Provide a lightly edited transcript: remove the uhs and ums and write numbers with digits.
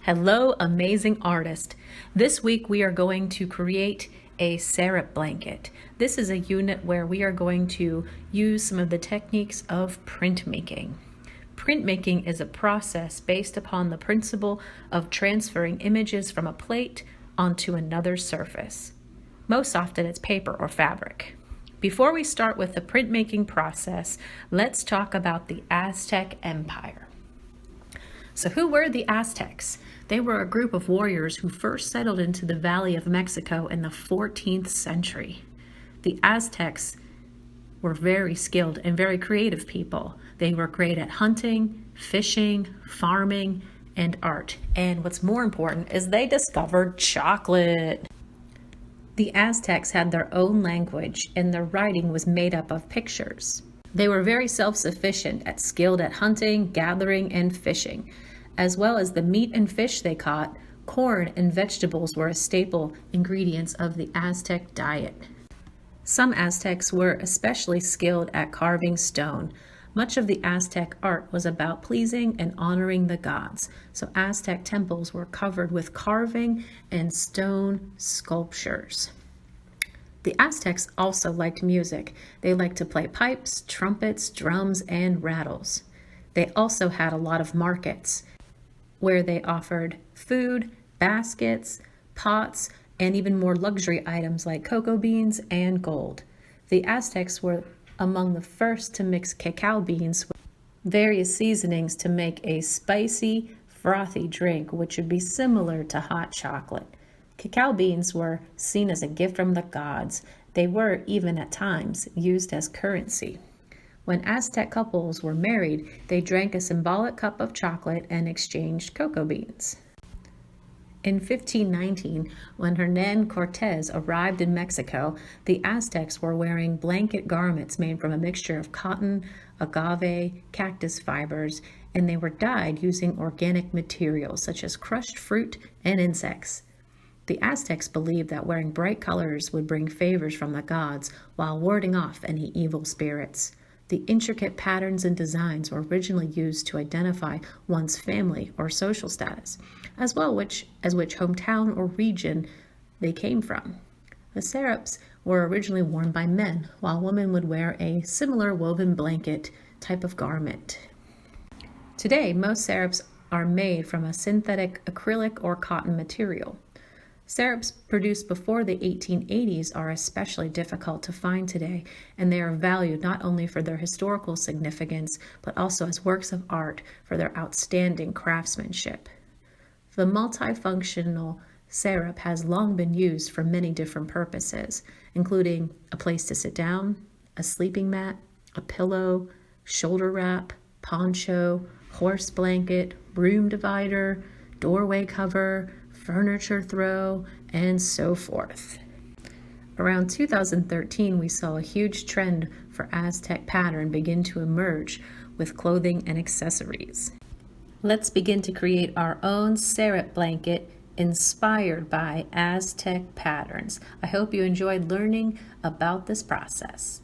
Hello, amazing artist. This week we are going to create a Sarape blanket. This is a unit where we are going to use some of the techniques of printmaking. Printmaking is a process based upon the principle of transferring images from a plate onto another surface. Most often it's paper or fabric. Before we start with the printmaking process, let's talk about the Aztec Empire. So who were the Aztecs? They were a group of warriors who first settled into the Valley of Mexico in the 14th century. The Aztecs were very skilled and very creative people. They were great at hunting, fishing, farming, and art. And what's more important is they discovered chocolate. The Aztecs had their own language, and their writing was made up of pictures. They were very self-sufficient, skilled at hunting, gathering, and fishing. As well as the meat and fish they caught, corn and vegetables were a staple ingredients of the Aztec diet. Some Aztecs were especially skilled at carving stone. Much of the Aztec art was about pleasing and honoring the gods, so Aztec temples were covered with carving and stone sculptures. The Aztecs also liked music. They liked to play pipes, trumpets, drums, and rattles. They also had a lot of markets where they offered food, baskets, pots, and even more luxury items like cocoa beans and gold. The Aztecs were among the first to mix cacao beans with various seasonings to make a spicy, frothy drink, which would be similar to hot chocolate. Cacao beans were seen as a gift from the gods. They were, even at times, used as currency. When Aztec couples were married, they drank a symbolic cup of chocolate and exchanged cocoa beans. In 1519, when Hernán Cortés arrived in Mexico, the Aztecs were wearing blanket garments made from a mixture of cotton, agave, cactus fibers, and they were dyed using organic materials such as crushed fruit and insects. The Aztecs believed that wearing bright colors would bring favors from the gods while warding off any evil spirits. The intricate patterns and designs were originally used to identify one's family or social status, as well as which hometown or region they came from. The sarapes were originally worn by men, while women would wear a similar woven blanket type of garment. Today, most sarapes are made from a synthetic acrylic or cotton material. Sarapes produced before the 1880s are especially difficult to find today, and they are valued not only for their historical significance, but also as works of art for their outstanding craftsmanship. The multifunctional sarape has long been used for many different purposes, including a place to sit down, a sleeping mat, a pillow, shoulder wrap, poncho, horse blanket, room divider, doorway cover, furniture throw, and so forth. Around 2013, we saw a huge trend for Aztec pattern begin to emerge with clothing and accessories. Let's begin to create our own Sarape blanket inspired by Aztec patterns. I hope you enjoyed learning about this process.